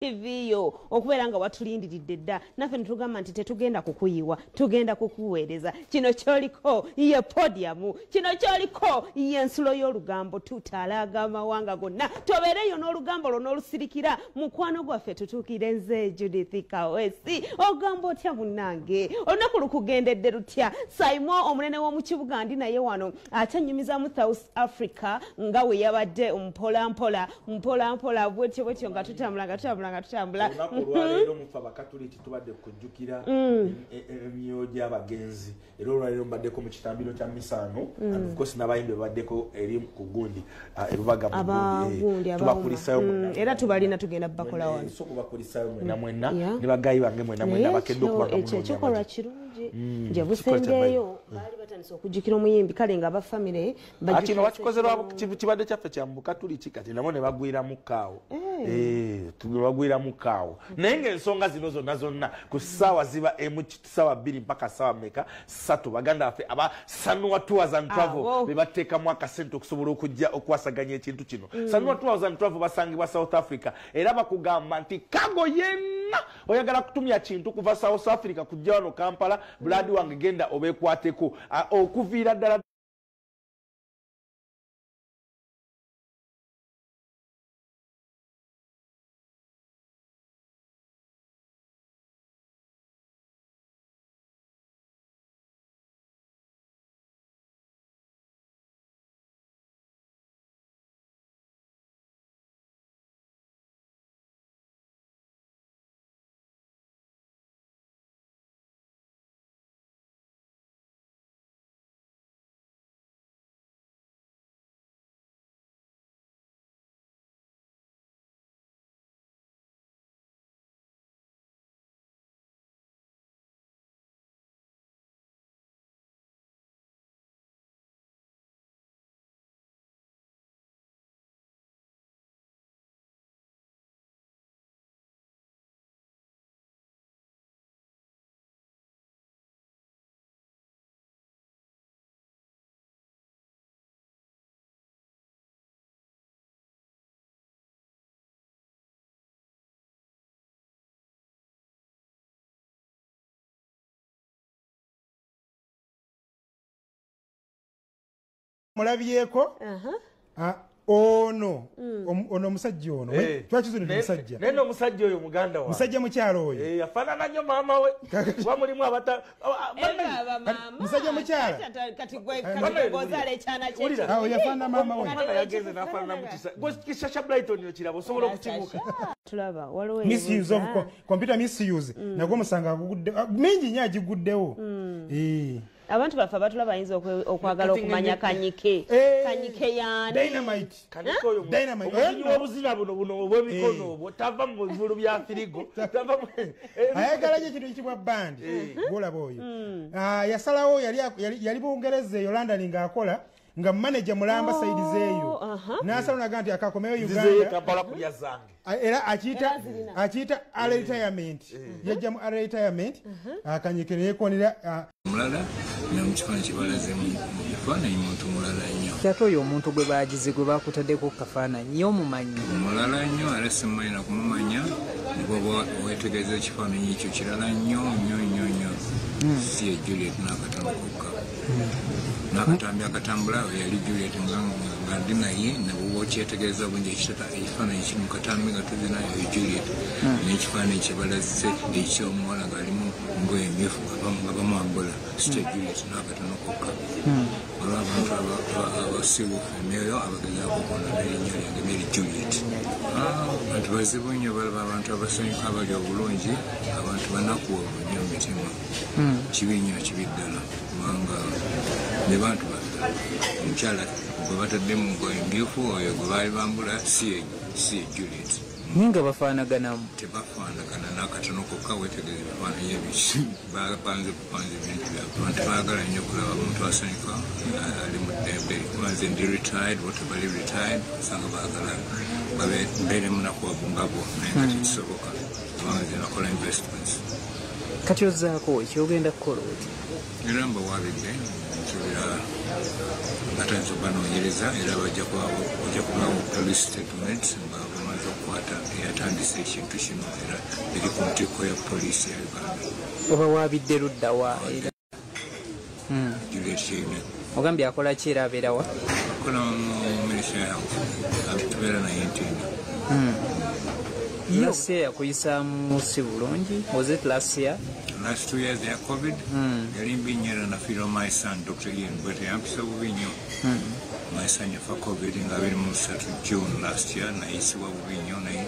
TV yo okubeera nga watulindiridde dda naffe netugamba nti tetugenda kukuyiwa tugenda kukuweereza kino kyoliko ye podium kino kyoliko ye ensulo y'olugambo tutaalaaga amawanga gonna tobeereyo n'olugambo lwo n'olusirikira mukwano gwaffe tutuukire nze Judith Kawesi ogamba otya munnange olunaku lukugendedde lutya Simon omunene w'omukibuga ndi naye wano akyanyumiza mu South Africa nga we yabadde mpola bwetyo nga tutambula olunaku olwaleero mufa abakatuliki tubadde kujjukira emyoyo gy'abagenzi era olwaleero mbaddeko mu kitambiro kya misaano and of course n'abayimbi babaddeko eri ku gundi erubaga mu gundi tubakulisayo era tubalina tugenda bakola wano so kubakulisayo mwena ne bagayi bange mwena bakedde okubanga ekyo kikolwa kirungi nje busengeyo baali batandise okujjukira omuyimbi kale nga abafamire kino bakikozerwa kibadde kyaffe kya mubukatuliki kati nabo ne bagwiramu kaawo bagwiramu kaawo naye ng'ensonga zino zonna ku ssaawa ziba emu ssaawa 2 mpaka ssaawa meka 3 baganda baffe abasanua tours and travel be bateekamu akasente okusobola okujja okwasaganya ekintu kino sanua tours and travel basangibwa South Africa era bakugamba nti kago yenna oyagala kutumya kintu kuva South Africa kujja wano Kampala buladi wange genda obeekwateko okuviira ddala mulabyeko ono omusajja ono twakizuni musajja nene omusajja oyo muganda wa musajja mukyalo oyo afaanana nnyo maama we wamulimu abata musajja mukyala kati gwegozaala ekyana kye yafaanana maama we omwana yagenze n'afaanana mukisa kya Brighton yo kiraba osobola okukibuka tulaba waliwo misuse of computer misuse nagwo musanga mingi nnyo agiguddewo abantu baffe abatula bayinza okwagala okumanya kanyike yani dynamite obuzina buno obw'emikono obwo tava mu bivulu bya firigo ayagala nyo ekintu ekibwa bandi golaba oyo yasalawo yali Bungereza eyo London ng'akola nga manager mulamba saidi zeeyo n'asala naga nti akakomeyo Uganda era akiyita retirement yajja mu retirement akanyike neyekonera mulala namukifaananyi kibalaze mu kifaananyi muntu mulala nnyo ate oyo omuntu gwe baagize gwe baakutaddeko ku kafaananyi ye omumanyi mulala nnyo era simumanyi na kumumanya nibwoba weetegereza ekifaananyi ekyo kirala nnyo si ye Juliet n'akatono kokka n'akatambi akatambula yali Juliet nga ndi naye nabwoba okyetegereza bungi ekifaananyi kiri mu katambi nga tuli nayo Juliet n'ekifaananyi kyebalazise ekyomuwala ng'alimu ngoye emyufu nga bamwambula site Juliet n'akatono kokka olw'abantu abasibufu emyoyo abagezaako okwonona erinnya lyange neri Juliet abantu bazibu nnyo balaba abantu abasanyuka abali obulungi abantu banakuwavu nnyo mu mitima kibi nnyo kibi ddala kubanga ne bantu baffe omukyala gwe batadde mu ngoye emyufu oyo gwe baali bambula si ye Juliet naye nga bafaanaganamu tebafaanagana n'akatono kokka weetegereza ebifaananyi ebiki bapanze ebintu byabwe abantu baagala nnyo okulaba omuntu asanyuka ali mu ddembe maze ndi retired watabali retired osanga baagala mbeere munakuwavu ngabo naye nga tekisoboka kubanga ze nakola investments kati ozzaako ekyogenda kukola oti era mbawabidde nsubira nga tanze okubanoonyereza era bajja kubawo police statement nga bamaze okukwata eyatandise ekintu kino era eri ku ntikko ya poliisi ya Uganda. oba waabidde luddawa era Juliet Sheine ogambye akola ki era abeerawa? akola mu minisitule ya health tubeera naye entiino. last year yakuyisaamu si bulungi? Was it last year? Last 2 years ya COVID yali mbi nnyo era nafiirwa my son Dr. Ian Bwete yampisa bubi nnyo. My son yafa COVID nga 23 June last year nayisibwa bubi nnyo naye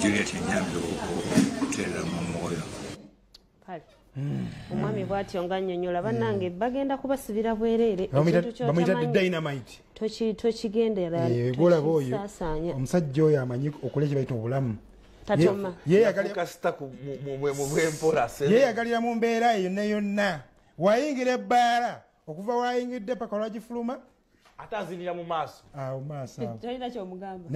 Juliet enyambye okuteerera mu mwoyo. omwami bw'atyo nga nnyonnyola bannange bagenda kubasibira bwereere bamuyita dynamite tokigendera golaba oyo omusajja oyo amanyi okola ekibayita obulamu yeyagalira mu mbeera eyo yonna yonna wayingira ebbaala okuva wayingidde paka lwagifuluma ate azinira mu maaso awo maaso tolina kyomugamba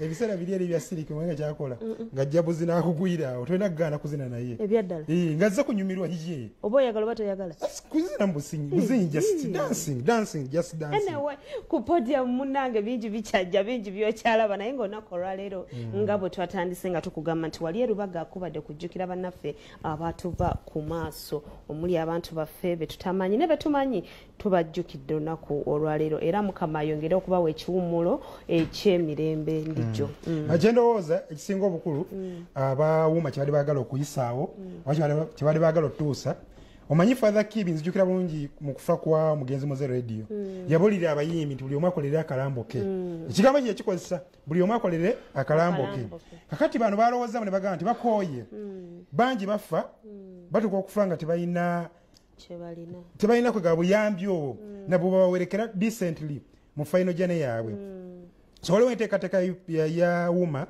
ebiseera biri eri bya siriki mwenga kyakola nga jjabuzi nakugwira awo tolina kugaana kuzina naye ebyaddala nga azze kunyumirwa ye oba oyagala oba toyagala kuzina mubuzinyi just dancing anyway ku podium munnange bingi bikyajja bingi byokyalaba naye ngaolunaku olwaleero nga bwe twatandise nga tukugamba nti wali erubaga akubadde kujjukira bannaffe abatuva ku maaso omuli abantu baffe betutamanyi ne betumanyi tubajjukidde olunaku olwaleero era mukama ayongere okubawa ekiwummulo ekyemirembe Ndijjo. Agyendowooza ekisinga obukulu abawuuma kyebali baagala okuyisaawo kyebali baagala otuusa omanyi Father Kibi nzijukira bulungi mu kufa kwa mugenzi muze radio yabulira abayimbi nti buli omu akolere akalambo ke ekigambo kye kikozesa buli omu akolere akalambo ke kakati bano balowoozamu ne bagamba nti bakooye bangi bafa batuka okufa nga tebalina kwega buyambi obwo nabwe babawerekera decently mu final jane yaabwe so waliwo enteekateeka ya wuma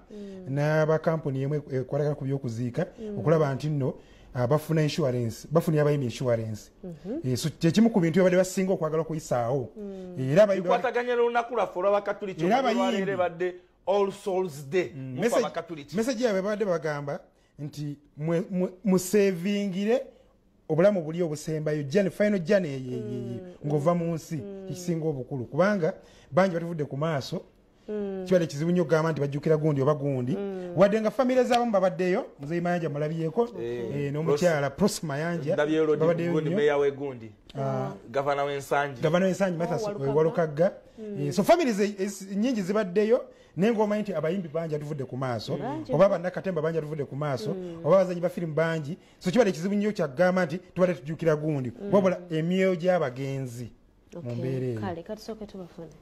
n'abakampuni emu ekwatagana ku byokuziika okulaba nti nno bafuna insurance bafunira abayimbi insurance so kyekimu ku bintu byabadde basinga okwagala okuyisaawo era bikwataganya lunaku lwaffe olw'abakatuliki olwaleero badde All Souls Day message yaabwe babadde bagamba nti musevingire obulamu buli obusembayo final jane ng'ova mu nsi kisinga obukulu kubanga bangi batuvudde ku maaso kibadde kizibu nnyo okugamba nti bajjukira gundi oba gundi wadde nga famire zaabamu babaddeyo muzeyi mayanja mulabyeko n'omukyala Prosper Mayanja meya w'egundi gavana w'ensangi Mathas Walukagga so families nnyingi zibaddeyo naye ng'omanyi nti abayimbi bangi atuvudde ku maaso oba bannakatemba bangi atuvudde ku maaso oba abazanyi ba firimu bangi so kibadde ekizibu nnyo kyakugamba nti tubadde tujjukira gundi wabula emyoyo gy'abagenzi mu mbeera eyo. Kale katusooke tubafune.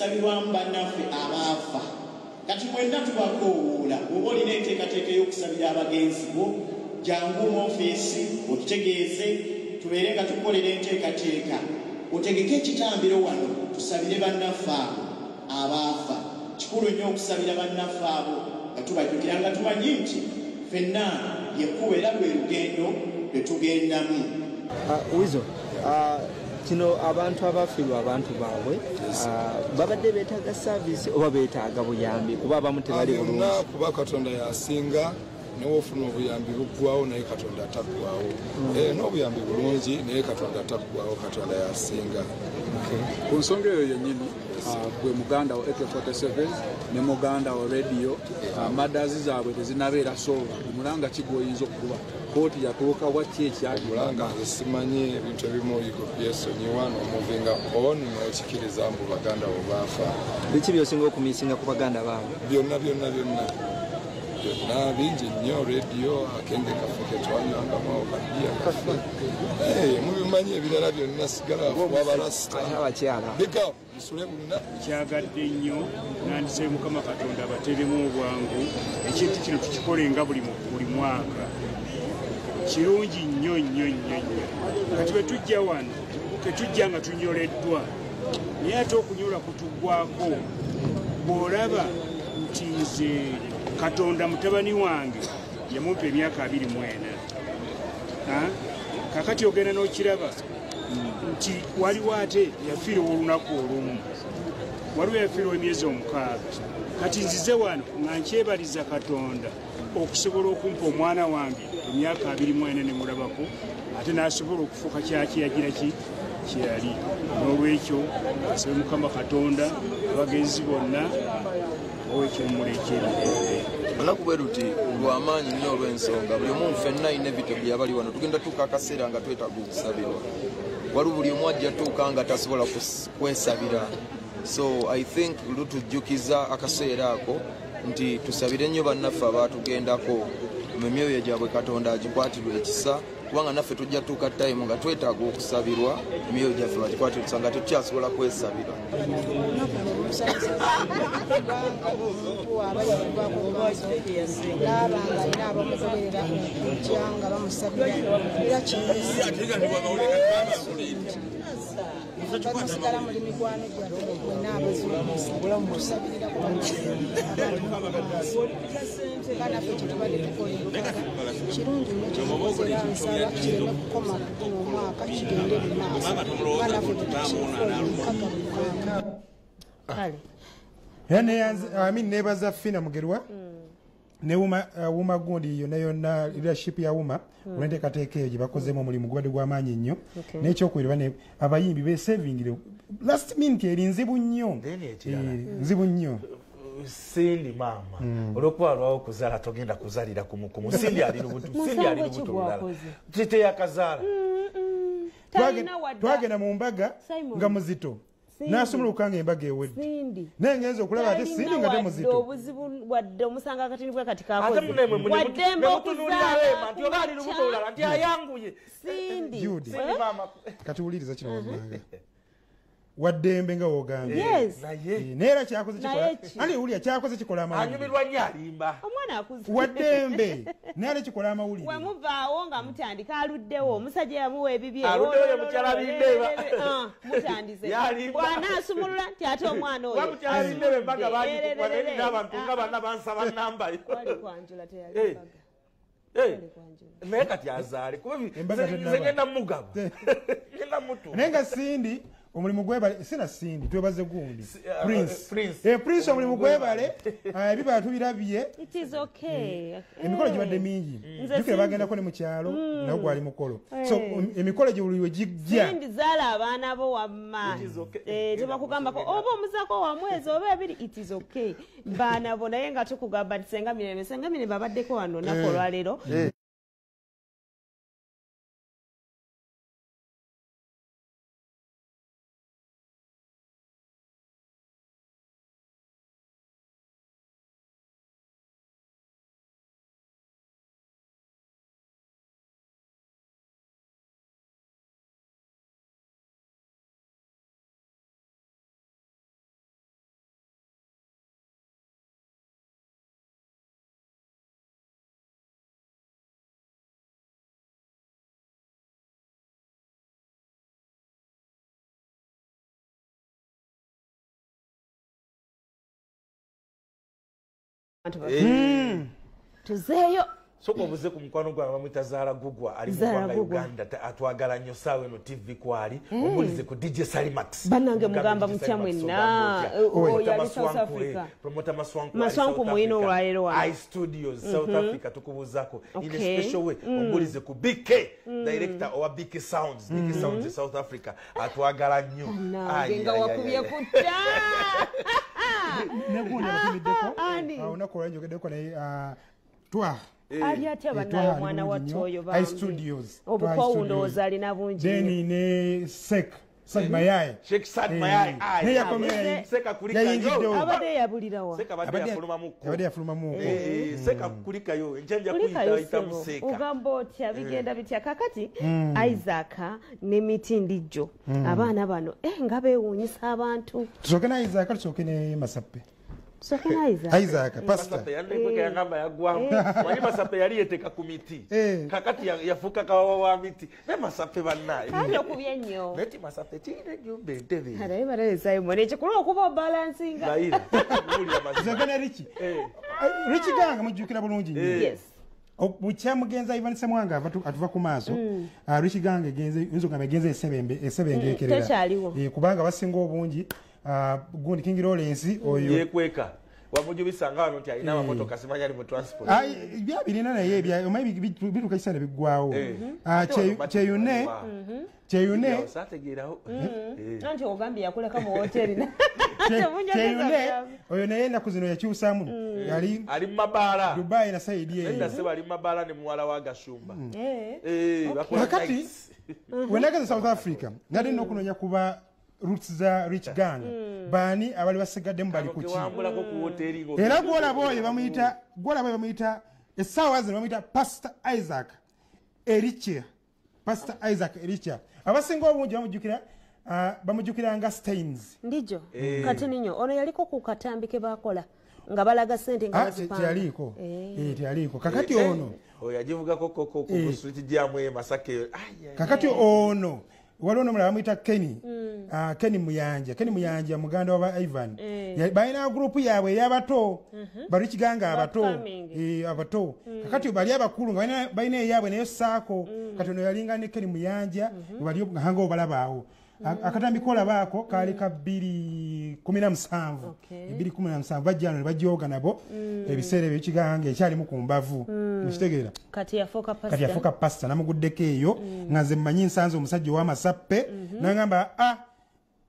okusabirwamu bannaffe abaafa kati mwenna tubakoowoola oba olina enteekateeka y'okusabira abagenzi bo jangu mu ofiisi otutegeeze tubeere nga tukolera enteekateeka otegeke ekitambiro wano tusabire bannaffe abo abaafa kikulu nnyo okusabira bannaffe abo nga tubajjukira nga tumanyi nti ffenna yekkuba era lwe lugendo lwe tugendamu. Wizo kino abantu abafiirwa abantu baabwe babadde beetaaga saavisi oba beetaaga buyambi kuba abamu tebali bulungi kuba Katonda yasinga n'ofuna obuyambi buggwawo naye Katonda ataggwawo n'obuyambi bulungi naye Katonda ataggwawo Katonda yasinga. Ku nsonga eyo yennyini gwe muganda wa AK47 ne muganda wa radio madazi zaabwe tezinabeera soba mulanga kigwoyinza okukuba kooti yatuuka waki ekyagulanga simanyi ebintu ebimu byesonyiwa n'omuvinga onu n'okikiriza mbu baganda bo baafa. Biki byosinga okumisinga ku baganda baabwe? Byonna bingi nnyo radio akenge kaffe ketwanywangamo kabiya kaffe mubimanyi ebirala byonna sigala wabalasita bika musule bulina kyagadde nnyo nandise Mukama Katonda abateremu obwangu ekintu kino tukikolenga buli mwaka kirungi nnyo kati bwe tujja wano tetujja nga tunyoleddwa naye ate okunyola kutuggwako bw'olaba nti nze Katonda mutabani wange yamumpa emyaka 24 kakati ogenda n'okiraba nti waliwo ate yafiira olunaku olumu waliwo yafiira emyezi 6 kati nzize wano nga nkyebaliza Katonda okusobola okumpa omwana wange emyaka 24 ne mulabako ate n'asobola okufuuka kyakiyagira kyeyali n'olwekyo asabe Mukama Katonda abagenzi bonna owekyomulekere olunaku bwe luti lw'amaanyi nnyo olw'ensonga buli omu ffenna inevitable yabali wano tugenda tuuka akaseera nga twetaaga okusabirwa waliwo buli omu ajja tuuka nga tasobola kwesabira so I think lutujjukiza akaseera ako nti tusabire nnyo bannaffe abaatugendako mu myoyo gyabwe Katonda agikwatirwa ekisa kubanga naffe tujja tuuka time nga twetaaga okusabirwa emyoyo gyaffe bagikwatirwa ekisa nga tetukyasobola kwesabira bamusigala muli mikwano gyaffe n'abazimusabirira banaffe kyetubadde tukola kirungi nnyo kyetukozera nsala kireme kukoma mu mwaka kigende mu maaso banaffe tukifuulikagamukwanga nebaza Fina Mugerwa ne Wuma gundi yonna yonna leadership ya Wuma olw'enteekateeka eyo gye bakozemu omulimu gubadde gw'amaanyi nnyo n'ekyokubiri abayimbi besavingire last minute eri nzibu nnyo nzibu nnyo Sindi mama olwokuba lwawo okuzaala togenda kuzaalira kumukumu Sindi ali lubuto lulala kite yakazaala twagenda mu mbaga nga muzito n'asumula okukanga embaga ewedde naye ngenza okulaba ate Sindi nga temuzito obuzibu wadde omusanga akatini bwe kati nti oba ali lubuto lulala nti ayanguye Sindi mama kati wuliriza kino wammanga waddembe nga wogambye neera kyakoze kikola ani wulya kyakoze kikola amawulire anyumirwa nnyo alimba omwana akuze waddembe naye kikola amawulire wemuvaawo nga mutandika aluddewo omusajja yamuwa ebibye aluddewo mukyala bindeba mutandise bw'anaasumulula nti ate omwana oyo mukyala bindeba embaga bagikukwanaeri n'abantu nga banna bansaba nambayo naye kati azaale kuba ngenda mugabo ngenda mutu naye nga Sindi omulimu gwebale sina Sindi twebaze gundi Prince omulimu gwebale ebibala tubirabye emikolo gibadde mingi jukira bagendako ne mu kyalo nawo gwali mukolo so emikolo gye buli we gijja Sindi zaala abaana bo wamma tebakugambako oba omuzako wa mwezi oba ebiri it is okay baana bo naye nga tukugamba nti senga mirembe babaddeko wano nako olwaleero tuzeeyo soka obuze ku mukwano gwange bamwita Zaala Gugwa ali mu ggwanga Uganda atwagala nnyo saawa eno TV kwali omulize ku DJ Salimax bannange mugamba mutya mwenna oyali South Africa promota Maswanku muyino olwaleero wa iStudios South Africa tukubuuzako in a special way omulize ku BK director owa BK Sounds South Africa atwagala nnyo nga wakubye kutta olunaku olwanjogeddeko naye twa ali atya bannayo omwana wattu oyo obukowu ndowooza alina bungi deni ne Sek Sad Mayaye Sheikh Sad Mayaye yayingiddewo abadde yabulirawa abadde yafulumamu Seka kulikayo enjanja kuyita Museka ogamba otya bigenda bitya kakati Isaac ne miti Ndijjo abaana bano nga beewuunyisa abantu tusooke ne Isaac tusooke ne Masappe Isaac pastor Masape yandekweka yangamba yagwamu wali Masape yali yeteka ku miti kakati yafuuka kawawa wa miti ne Masape bannaye ali okubye nnyo neti Masape tiine ennyumba entebe alaye balale Simon ekikulu okuba obalansinga bayira muli amazima zagana Richi Richi ganga mujjukira bulungi yes bukyamugenza ivanise mwanga atuva ku maaso Richi ganga genze nzogamba genze esebenge ekerera kubanga basinga obungi gundi King Lawrence oyo yekweka wamujubisanga wano nti alina amamotoka simanya ali mu transport byabirina naye bituka kisana bigwawo kyeyune nanti ogambye yakuleka mu hoteli oyo naye ennaku zino yakyusamu ali mu mabaala Dubai na saidi endaseba ali mu mabaala ne muwala wa Gashumba kakati wenageze South Africa nali nokunonya kuba roots za Rich Gang bani abali basigaddemu bali kuki era gwolaba bamuyita essaawa zino bamuyita Pastor Isaac Ericha abasinga obungi bamujjukiranga Stains Ndijjo kati ninyo ono yaliko ku katambi ke bakola nga balaga sente nga bazipanga teyaliko kakati ono yagivugako ku street jamu Masake kakati ono waliwo nomulala bamuyita Kenny Muyanja muganda wa Ivan balina gurupu yaabwe ey'abato balikiganga abato kakati bali abakulu nga balina eyaabwe naye saako kati ono yalinga ne Kenny Muyanja bali hanga obalabaawo akatambi kolabaako kaali ka 217 bajjano ne bajooga nabo ebiseera ebyo ekiganga ekyalimu ku mbavu mukitegeera kati yafuuka pastor namuguddeko eyo nga nze mmanyi nsanze omusajja ow'amasappe nagamba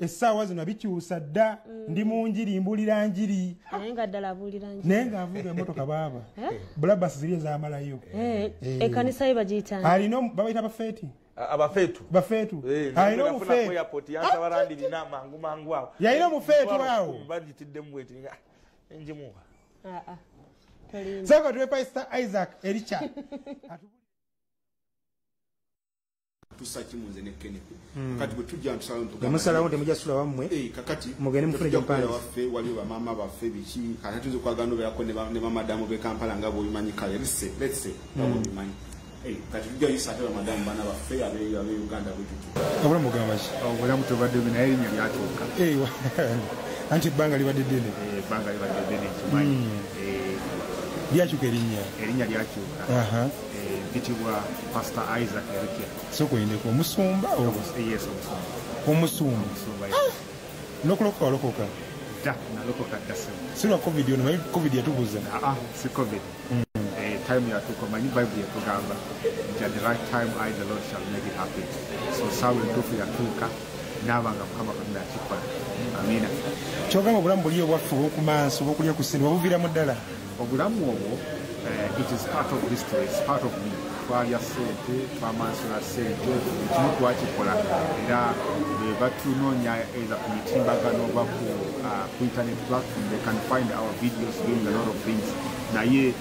essaawa zino bikyusa dda ndi mu njiri mbulira njiri naye nga ddala abuulira njiri naye ng'avuga emmotoka baaba bulabasi ziri ezamalayo ekkanisa ye bagiyitanga alina babayita bafeeti bafeetu alina omufeetu yalina omufeetu awo saka tuwe Pastor Isaac Ericha tusakimunze ne Kennedy kati bwe tujja ntusalawo musalawo temujja sula wammwe kakati mugende mufulege mpale waffe waliwo bamama baffe biki kati tuzo kwagano beako ne bamadamu be Kampala nga bobimanyi kale let's say bobimanyi kati tujja yisate bamadamu bana baffe abe Uganda bwetutu abula mugamba ki obulamu tubadde bina erinnya lyatuuka anti ebbanga libadde ddene kimanyi lyakyuka erinnya lyakyuka bitibwa Pastor Isaac Ericha sokwendeko omusumba omusumba nokulokoka walokoka nalokoka ddase si lwa covid ono manyi covid yatubuza si covid time yatuuka manyi Bible yatugamba nti at the right time I the Lord shall make it happen so saawa entuufu yatuuka naabanga Mukama Katonda akikola amina kyogamba obulamu buli obwaffe obwokumaaso obwokulya ku ssente wabuviiramu ddala obulamu obwo it is part of history, it's part of me. Twalya sente, twamansula sente, kimu twakikola era batunoonya either ku mitimbagano oba ku internet platform, they can find our videos doing a lot of things. Naye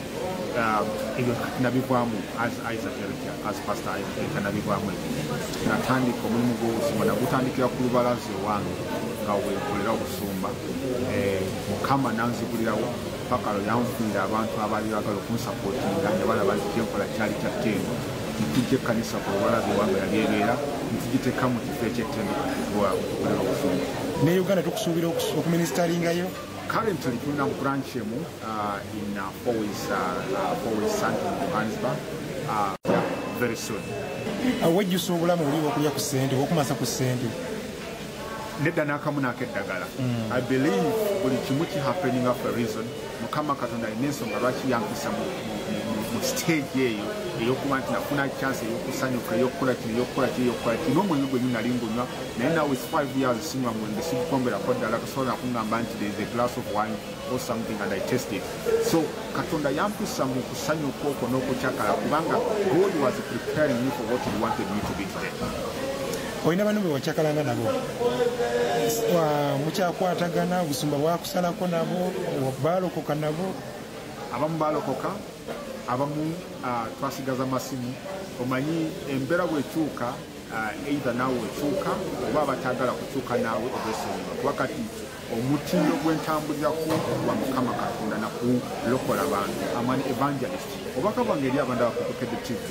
ebyo nabivaamu as Isaac Ericha, as Pastor Isaac Ericha nabivaamu ebyo. Natandika omulimu gw'obusumba nagutandikira ku lubalaza ewange nga weekolera obusumba. Mukama nanzigulirawo paka yanfunira abantu abaali bagala okunsapootinga ne balaba nti kyenkola kyali kya ttendo ntitujja ekkanisa ku lubalaza ewange yali ebeera ntugiteeka mu kifo ekyettendo okukolera obusumba. ne Uganda tukusuubira okuministalingayo currently tulina mu branch emu in Fourways Centre in Johannesburg very soon. wejjusa obulamu buli bwokulya ku ssente bwokumasa ku ssente nedda n'akamu n'akeddagala. I believe buli kimu kihappeninga for a reason. Mukama Katonda alina ensonga lwaki yampisa mu stage eyo ey'okuba nti nafuna chance ey'okusanyuka ey'okukola kino n'omwenge gwennyini nali ngunywa naye now is 5 years sinywa mwenge sigukwomberako ddala kusobola kuŋŋamba nti there is a glass of wine or something and I taste it. So Katonda yampisa mu kusanyuka okwo n'okukyakala kubanga God was preparing me for what he wanted me to be today. olina bano be wakyakalanga nabo mukyakwatagana obusumba bwakusalako nabo baalokoka nabo abamu baalokoka abamu twasigaza masimu omanyi embeera bwekyuka either naawe wekyuka oba abatagala kukyuka naawe obesonga kuba kati omutindo gw'entambulirako wa Mukama Katonda nakulokola bantu amani evangelist obaka bwange eri abantu abakutukede TV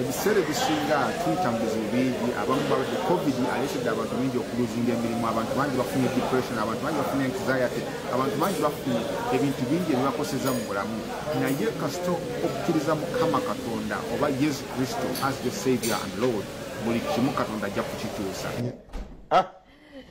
ebiseera ebisinga tuyitambuza bingi abamu babadde covid aleetedde abantu bingi okuluzinga emirimu abantu bangi bafunye depression abantu bangi bafunye anxiety abantu bangi bafunye ebintu bingi ebibakoseza mu bulamu naye kasito okukkiriza Mukama Katonda oba Yesu Kristo as the Savior and Lord buli kimu Katonda ajja kukituusa.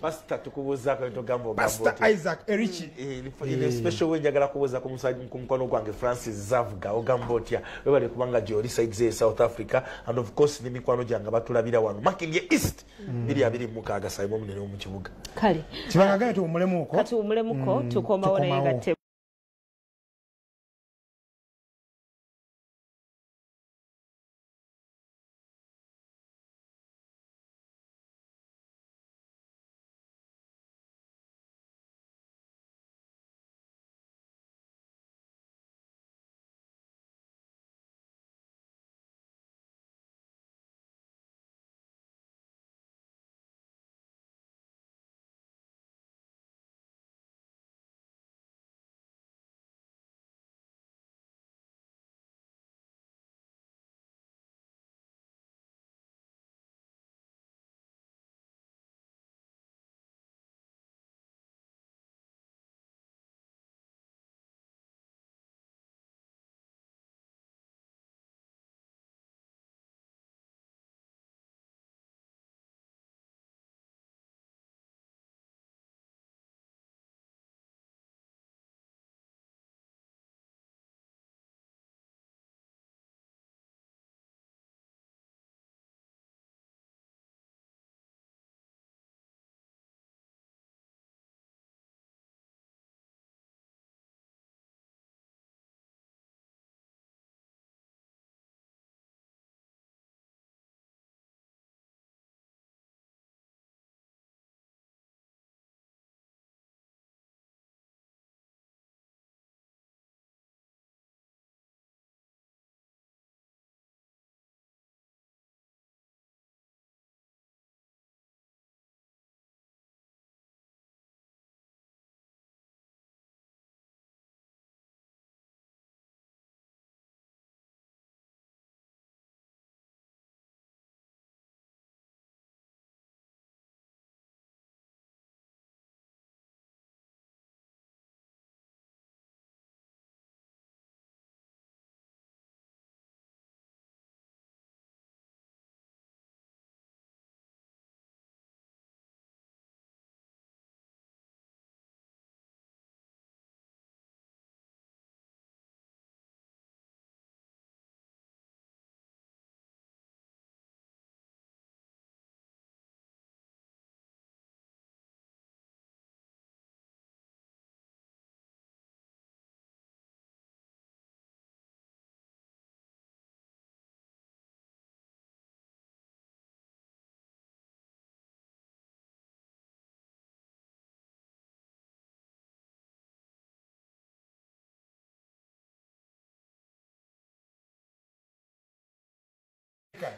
Pastor tukubuza ko olugambo Pastor Isaac Erichi in special way njagala kubuza ko musajja ku mukono gwange Francis Zavuga ogambo tya webale kubanga joli sides South Africa and of course ni mikwano janga batulabira wano Makindye East bili abiri mukaga sayimo munene mu kibuga kale kibanga tu umulemuko kati umulemuko tukoma wona yegate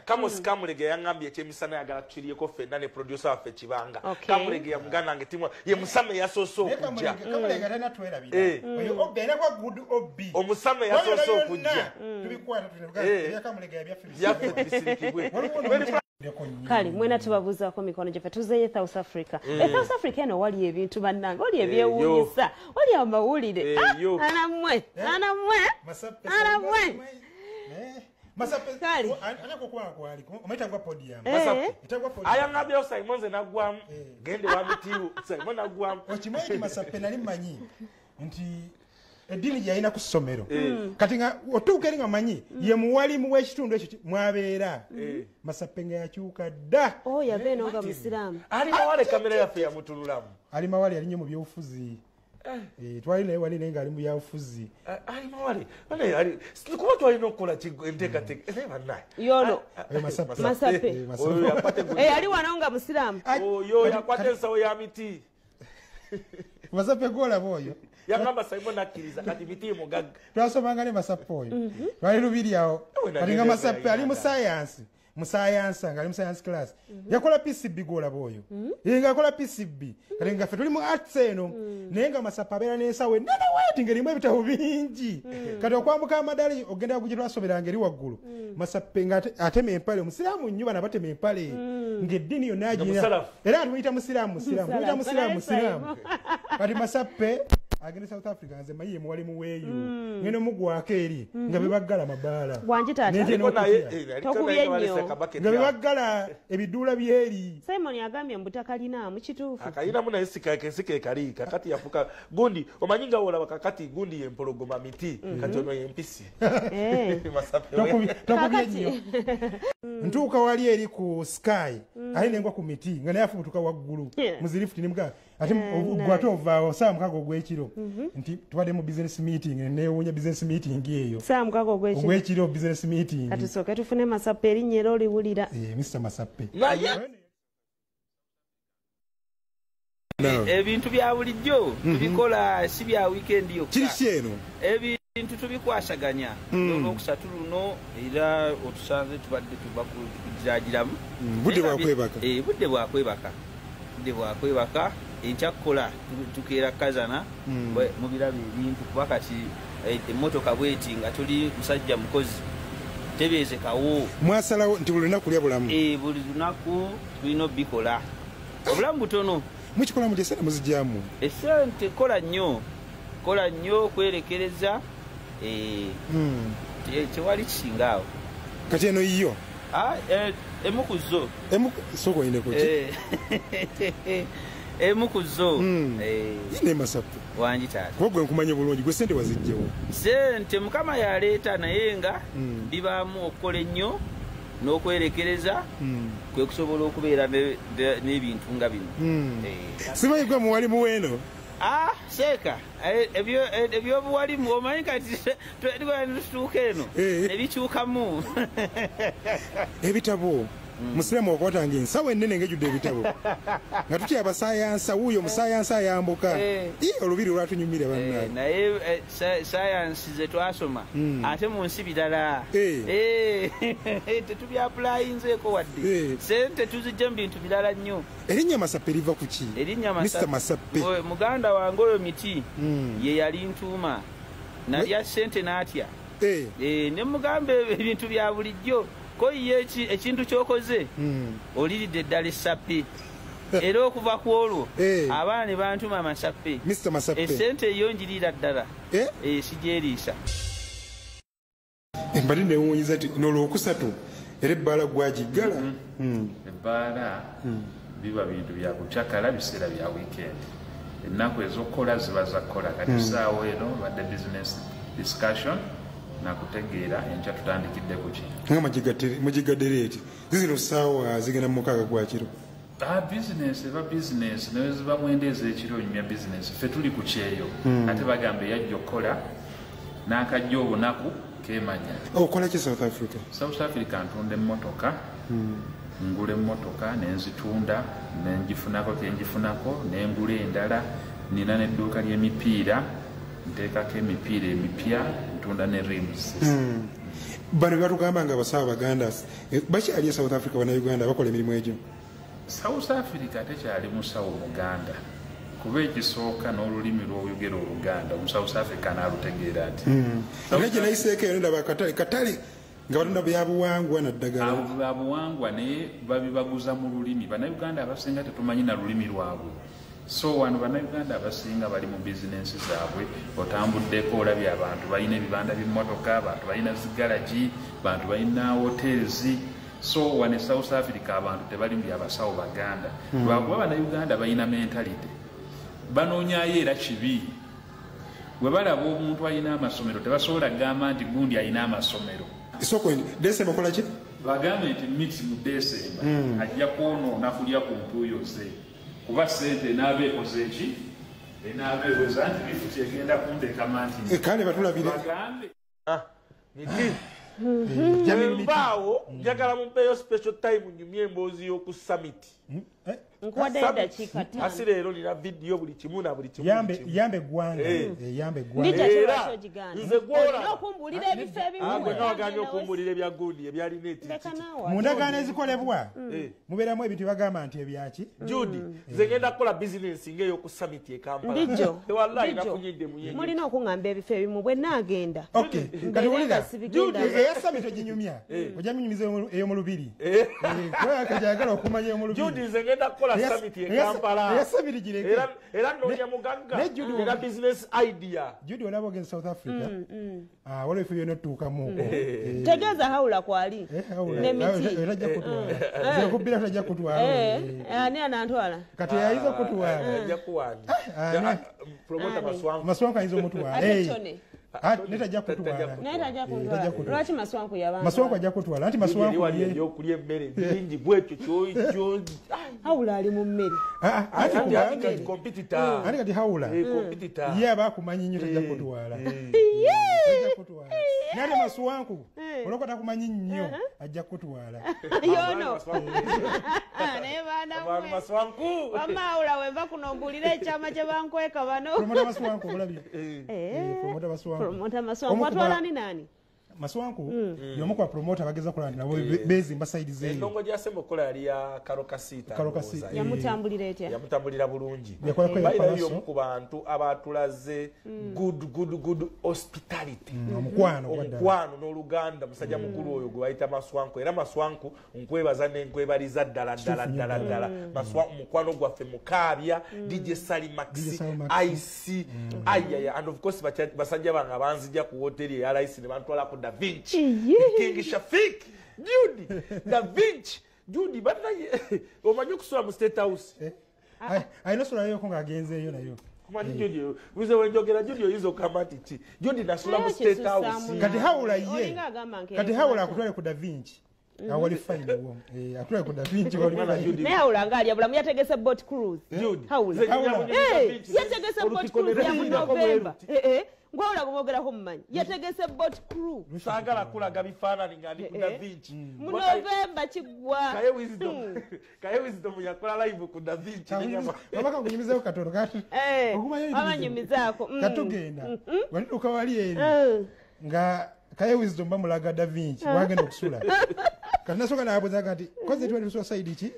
Kamusi Kamulege yangambye ekyemisana yagala tukiryeko ffenna ne producer waffe Kibanga Kamulege yamugana nange timu ye musame yasoose okujja Kamulege tena twerabira oyo obera kwa good obi omusame yasoose okujja tubikwata tunebuga Kamulege yaffe bisirikibwe kale mwena tubabuzaako mikono gyaffe tuzeeyo South Africa South Africa eno wali ebintu bannange wali ebyewuunyisa wali amawulire anamwe Masape anako kwa aliko umetangwa podium Masape itangwa podium ayangabyo Simon ze nagwamu gende wa mitibu Simon nagwamu okimanye Masape nali manyi nti edini yaina ku ssomero kati nga otuuke nga manyi ye muwalimu w'ekitundu ekyo mwabeera Masape nga yakyuka dda yabeeno nga musiraamu ali mawale kamera yaffe yamutululamu ali mawale yali nnyo mu byobufuzi twali naye wali naye ng'ali mu byabufuzi ali mawale ali kuba twalina okukola enteekateeka naye bannaye yono Masape ali wano nga musiraamu oyo yakwata ensawo ya miti Masape gwolaba oyo yagamba Simon akkiriza kati miti mugagga twasomanga ne Masape oyo twali lubiri awo kati nga Masape ali mu sayansi musayansa ngali mu science class yakola PCB golaba oyo nga akola PCB kale nga ffe tuli mu arts eno naye nga Masapa abeera n'ensawo enene weeti ng'erimu ebitabo bingi kati okwambuka amadali ogenda kugye twasoberanga eri waggulu Masapa nga atema empale omusiraamu nnyo bana batema empale ng'eddiini yonna agirina era tumuyita musiraamu kati Masapa agende South Africa nze mayiye muwali muweeyo ngene mugwako eri nga bebaggala mabaala nga bebaggala ebiduula byeri. Simon agambye mbutakalinamu kituufu akalinamu naye sikeke kali kakati yafuka gundi omanyi nga wolaba kakati gundi yempologoma miti kati ono yempisi tokubye nnyo ntuuka wali eri ku sky ali nengwa ku miti nga naye afubutuka waggulu muzirifuti nimuga ate gwate ovaawo saa mukago ogw'ekiro nti tubadde mu business meeting neewuunya business meeting eyo saa mukago ogw'ekiro business meeting kati sooke tufune Masapa erinnya era oliwulira Mr. Masapa ebintu bya bulijjo tubikola si bya weekend yokka kiri kyeno ebintu tubikwasaganya olwokusatu luno era otusanze tubadde tubakujagiramu budde bwakwebaka enkyakukola tukeera kazana mu birabo ebintu kuba kati emmotoka bweti nga tuli musajja mukozi tebeezekawo mwasalawo nti buli lunaku lya bulamu buli lunaku tulina obikola obulamu butono mukikola mutya esente muzijjamu esente kola nnyo kwerekereza tewali kisingaawo kati eno yiyo emukuzo emukuzo ne Masapa wangi taata kubagwe nkumanye bulungi gwe sente wazijjewo sente mukama yaleeta naye nga bibaamu okukola ennyo n'okwerekereza kwe kusobola okubeera n'ebintu nga bino simanyi gwe muwali muweeno seeka ebyobuwalimu omanyi kati tutuuka eno nebikyukamu ebitabo musiraamu wakwatanga ensawo ennene ng'ejjudde ebitabo nga tutya abasayansa wuuyo omusayansa ayambuka olubiri olwatunyumire bannaye naye sayansi ze twasoma ate mu nsi birala tetubyapulayinzeeko wadde sente tuzijja mu bintu birala nnyo erinnya Masapa eriva ku ki erinnya Mr. Masapa muganda wange oyo miti ye yali ntuuma nalya sente n'atya ne mugamba ebintu bya bulijjo ko ye ekintu kyokoze oliridde eddala essappi era okuva ku olwo abaana ne bantuma Masapa esente eyo njirira ddala sigyeriisa embali newuunyiza ti nolwokusatu era ebbaala gwagiggala ebbaala biba bintu byakucakala biseera bya weekend ennaku ez'okukola ziba zakukola kati saawa eno badde business discussion nakutegeera enkya tutandikidde ku ki nga mugigaddere eti zizino saawa zigenda mu mukaaga gwa kiro bizinesi eba bizinesi naye ziba mwenda ez'ekiro nyumya bizinesi ffe tuli ku kyeyo ate bagamba eyajja okukola n'akajja obunaku kemanya okola ki South Africa ntunda emmotoka ngula emmotoka nenzitunda nengifunako kengifunako nengula endala nina n'edduuka ly'emipiira nteekako emipiira emipya ntunda ne rims bano batugamba nga abasawo baganda bakyali South Africa bannayuganda bakola emirimu egyo South Africa tekyali musawo muganda kuba ekisooka n'olulimi lw'oyogera oluganda omu South Africa n'alutegeera nti era gye nayiseeko eno ndaba katale nga batunda byabuwangwa naddagala byabuwangwa naye babibaguza mu lulimi bannayuganda abasinga tetumanyi na lulimi lwabwe so wano bannayuganda abasinga bali mu bizinensi zaabwe otambuddeko olabye abantu balina ebibanda by'emmotoka abantu balina zigalagi abantu balina hotels so wane South Africa abantu tebali mu byabasawo baganda lwakuba bannayuganda balina mentality banoonyayo era kibi bwe balaba omuntu alina amasomero tebasobola kugamba nti gundi alina amasomero Desemba kola ki bagambe nti miti mu Desemba ajja kwonoona kulya ku ntuuyo ze kuba sente n'abeekoze eki enaabeeweza nti bifuti egenda kundeka nti kale batulabire Mbaawo njagala mumpeeyo special time nyumye emboozi y'oku summit nkuwadde eddakiika ttaano asi leero nina vidiyo buli kimu na buli kimu yambe eggwanga yambe eggwanga nze olina okumbuulira ebifo ebimwaganye okumbuulira ebya gundi ebyalina etiki mu ndagaano ezikolebwa mubeeramu ebintu bagamba nti ebyaki Judi nze ngenda kukola bizinensi ng'ey'oku samiti e Kampala Ndijjo wallahi nakunyidde muyenye mulina okuŋŋamba ebifo ebimu bwe naagenda kati wulira eya samiti oginyumya ojja minyumiza ey'omu lubiri kajagala okumanya ey'omu lubiri Judi nze ngenda kukola samiti e Kampala era noonya mugagga era business idea Judi olaba ogenze South Africa waliwo ebifo byonna otuukamuuko tegeeza hawula kwali n'emiti tajja kutwala zekubbira tajja kutwala ani anantwala kati ayinza okutwala ajja kuwani promota Maswanku ayinza omutwala netajja kutwala lwaki Maswanku yabantu Maswanku ajja kutwala anti Maswanku okulya emmere bingi bwekyo kyo hawula ali mu mmere anti kati hawula ye aba akumanyi nnyo tajja kutwala nate Maswanku olwokuba takumanyi nnyo ajja kutwala yono naye baana Maswanku wamma hawula wenva kuno mbuulira ekyama kye bankweka bano promota Maswanku olabye promota Maswanku atwala ni nani Maswanku y'omu ku bapromota bageza kola nti nabo bezimba sayidi zeeyo endongo gy'asemba okukola yali ya Karokasiita yamutambulira etya yamutambulira bulungi bayirayo y'omu ku bantu abatulaze good hospitality omukwano n'oluganda musajja mukulu oyo gwe bayita Maswanku era Maswanku nkwebaza n'enkwebaliza ddala mukwano gwaffe mukaabya DJ Sali Maxi IC ayaya and of course basajja bange abanzija ku hoteli ya Rice ne bantwala ku Da Vinci King Shafik Judy Da Vinci Judy banaye omanyi okusula mu State House ayina osulayo ko ng'agenzeeyo nayo kumanyi Judy wize wenjogera Judy oyinza okugamba nti ki Judy nasula mu State House kati hawula ye kati hawula akutwale ku Da Vinci awali fine wo atwale ku Da Vinci naye hawula ng'alya bulamu yategese boat cruise hawula yategese boat cruise ya mu November gwawula kumwogerako mumanyi yategese boat crew saagala kulaga bifaanani nga ndi ku Da Vinci mu November kigwa kaye wisdom yakola live ku Da Vinci babaka kunyumizayo katono kati abanyumizaako katugenda walituuka wali eri nga kaye wisdom bamulaga Da Vinci wagenda okusula kati nasooka naabuuzaga nti koze twali tusula sayidi ki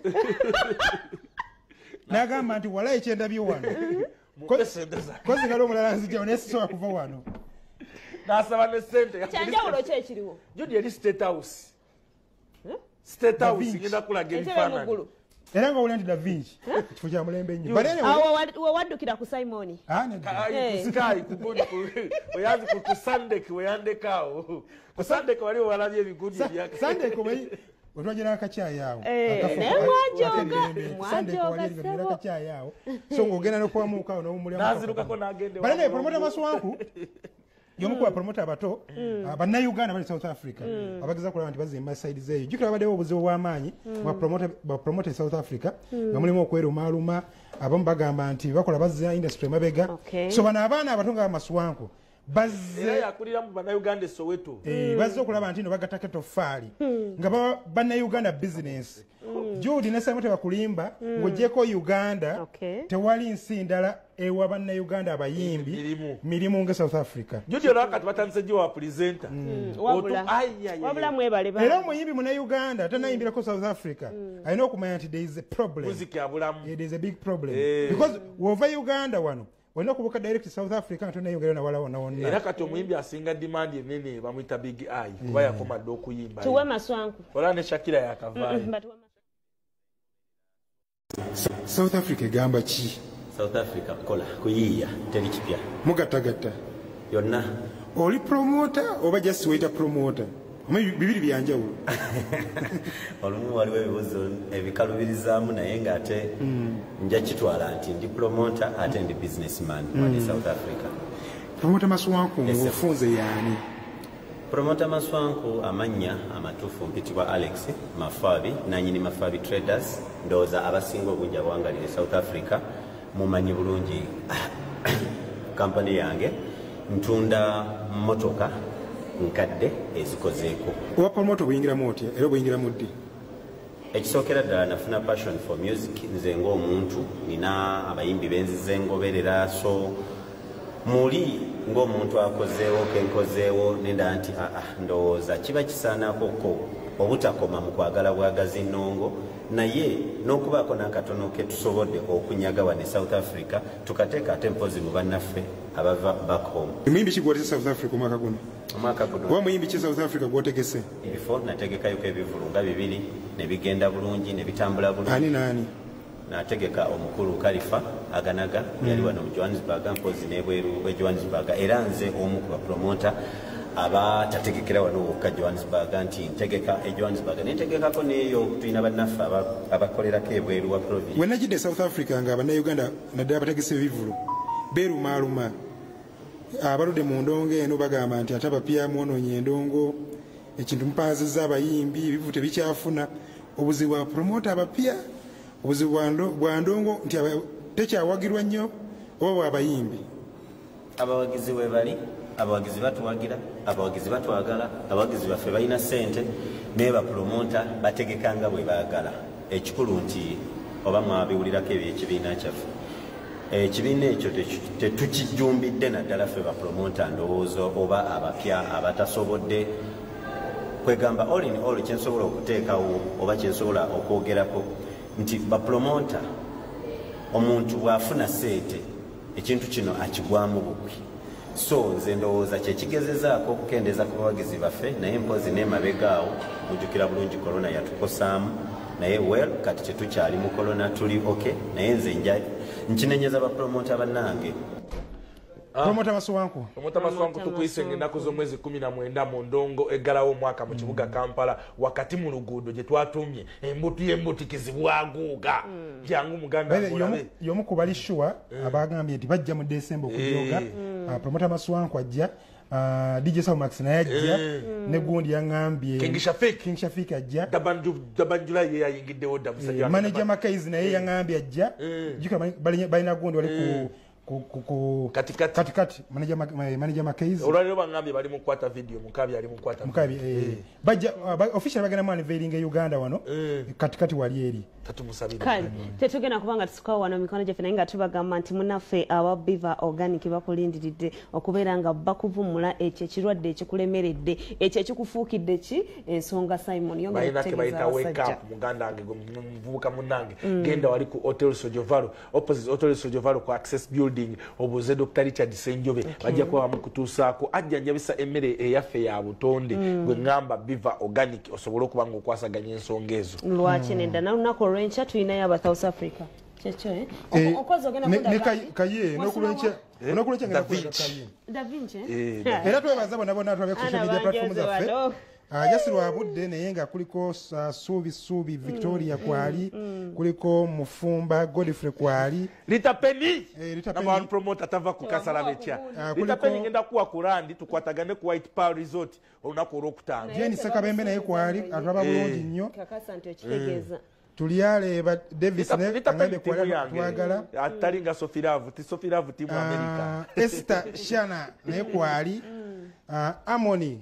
n'agamba nti walayi kyendabye wano kozi ngalo omulala nzijjawo naye sisobola kuva wano n'asaba ne ssente kyanjawulo ki ekiriwo Judy yali State House ngenda kulaga ebifaanani era nga wulira nti Da Vinci ekifo kya mulembe nnyo wewaddukira ku Simoni sky oyanzi ku Sandek weyandekaawo ku Sandek wali walabye ebigundi ebyaka Sandek omanyi otwagira akacyayi awo akacyayi awo so ng'ogenda n'okuwamuuka awo n'azirukako n'agende balene promota Maswanku y'omu ku bapromota abato bannayuganda bali South Africa abageza kulaba nti bazimba sayidi zeeyo jjukira babaddewo obuzibu bw'amaanyi bapromota South Africa nga mulimu okwerumaaluma abamu bagamba nti bakola bazza industry emabega so bano abaana abato nga Maswanku bazze okulaba nti no bagatako ettoffaali nga bannayuganda business Judy ne Simon tebakulimba ng'oggyeko Uganda tewali nsi ndala ewa bannayuganda abayimbi mirimu nga South Africa era omuyimbi munnayuganda tanayimbirako South Africa alina okumanya nti there is a problem there is a big problem because wova Uganda wano olina okubuuka direct South Africa nga tonayongera nawala wonna era kati omuyimbi asinga demand enene bamuyita Big Eye kuba yakomadde okuyimba tuwe Maswanku olaba ne Shakira yakavaayo South Africa egamba ki South Africa kola kuyiiya teri kipya mugattagatta yonna oli promota oba just wayita promota bibiri byanjawulo olumu waliwo ebibuzo ebikalubirizaamu naye ng'ate nja kitwala nti ndi promota ate ndi businessman wali South Africa. Promota Maswanku ng'ofunze yaani? Promota Maswanku amannya amatuufu mpitibwa Alex Mafabi nanyini Mafabi Traders ndowooza abasinga obungi abawangalire South Africa mumanyi bulungi kampani yange ntunda mmotoka nkadde ezikozeeko. Owa promoto buyingiramu otya era obuyingiramu ddi? ekisookera ddala nafuna passion for music nze ng'omuntu nina abayimbi benzize ngoberera so muli ng'omuntu akozeewo kenkozeewo nenda nti ndowooza kiba kisaanakoko obutakoma mu kwagala bwagazi nnongo naye n'okubaako n'akatono ke tusobodde okunyaga wano e South Africa tukateeka ate mpozi mu bannaffe abava back home. Muyimbi ki gw'otegese South Africa omwaka guno? Omwaka guno wa muyimbi ki South Africa gw'otegese? Before nategekayoko ebivulu nga 2 ne bigenda bulungi ne bitambula bulungi. Ani naani? Nategeka omukulu Kalifa aganaga yali wano mu Johannesburg mpozi n'ebweru we Johannesburg era nze omu ku bapromota abatategekera wano wokka Johannesburg nti ntegeka e Johannesburg nentegekako neeyo tulina bannaffe abakolerako ebweru wa province. Wenagidde South Africa nga bannayuganda naddala bategese ebivulu beerumaaluma abaludde mu ndongo eno bagamba nti ate abapya mwonoonye endongo ekintu mupaazizza abayimbi ebivu tebikyafuna obuzibu bwa promota abapya obuzibu bwa ndongo nti tekyawagirwa nnyo oba bw'abayimbi. Abawagizi we bali abawagizi batuwagira abawagizi batwagala abawagizi baffe balina ssente naye bapromota bategekanga bwe baagala ekikulu nti oba mwabiwulirako ebyo ekibiina kyaffe ekibiina ekyo tetukijjumbidde naddala ffe bapromota ndowoozo oba abapya abatasobodde kwegamba all in all kyensobola okuteekawo oba kyensobola okwogerako nti bapromota omuntu bw'afuna ssente ekintu kino akigwamu bukwi so nze ndowooza kyekigezezaako okukendeeza ku bawagizi baffe naye mpozi n'emabegaawo mujjukira bulungi korona yatukosaamu naye well kati tetukyali mu korona tuli oke naye nze nkinenyeza bapromota bannange. Promota Masuwanku. Promota Masuwanku tukuyise ennaku z'omwezi 19 mu ndongo eggalawo omwaka mu kibuga Kampala wakati mu luguudo gye twatumye embutu y'embutikizi bwaguuga jangu muganda ngolabe y'omu ku bali sure abagambye nti bajja mu December okujooga Promota Masuwanku ajja DJ Max naye ajja ne gundi yaŋŋambye King Shafik ajja Dabanjula ye yayingiddewo dda musajja manager Makaizi naye yaŋŋambye ajja jukira balina gundi wali katikati manager Makaizi olwaliro bangambye bali mu kwata video mukabi ali mu kwata bajja official bagenda mu unveiling e Uganda wano katikati wali eri tatumusabira kale tetugenda kubanga tusukawo wano mikono gyaffe naye nga tubagamba nti munaffe aba Biva Organic bakulindiridde okubeera nga bakuvumula ekyo ekirwadde ekikulemeredde ekyo ekikufuukidde ki ensonga Simon yo bayita wake up muganda wange muvubuka munnange genda wali ku Hotel Sojovalo opposite Hotel Sojovalo ku Access Building obuze Dr. Richard Senjobe bajja kuba bamukutuusaako ajjanjabisa emmere eyaffe ya butonde gwe ngamba Biva Organic osobole okuba nga okwasaganya ensonga ezo lwaki nedda nalunaku olw'enkya tulinayo aba South Africa kyekyo okozi ogenda kaye n'okulw'enkya ngenda kukola kaye Da Vinci era twebaza bonna bonna atulabe ku social media platform zaffe jasirwa budde naye nga kuliko suubi Victoria kwali kuliko Mufumba Godfrey kwali litapeni na promoter tava ku Kasalabecha litapeni ngenda kuwa kurandi tukwatagane ku White Pearl Resort olunaku olwokutaano Jeni Sekabembe naye kwali atulaba bulungi nnyo kakasante okitegeeza tulialeba Davis ne angabe kwala twagala atalinga Sofiravu timu America Esther Shana naye kwali Amoni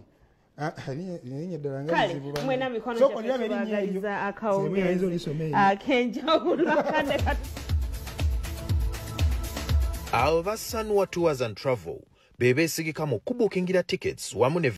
kale mwena mikono gyaffe akawungeezi akenjawulo akande abo ba Sanwa Tours and Travel bebeesigika mu kubuukingira tickets wamu ne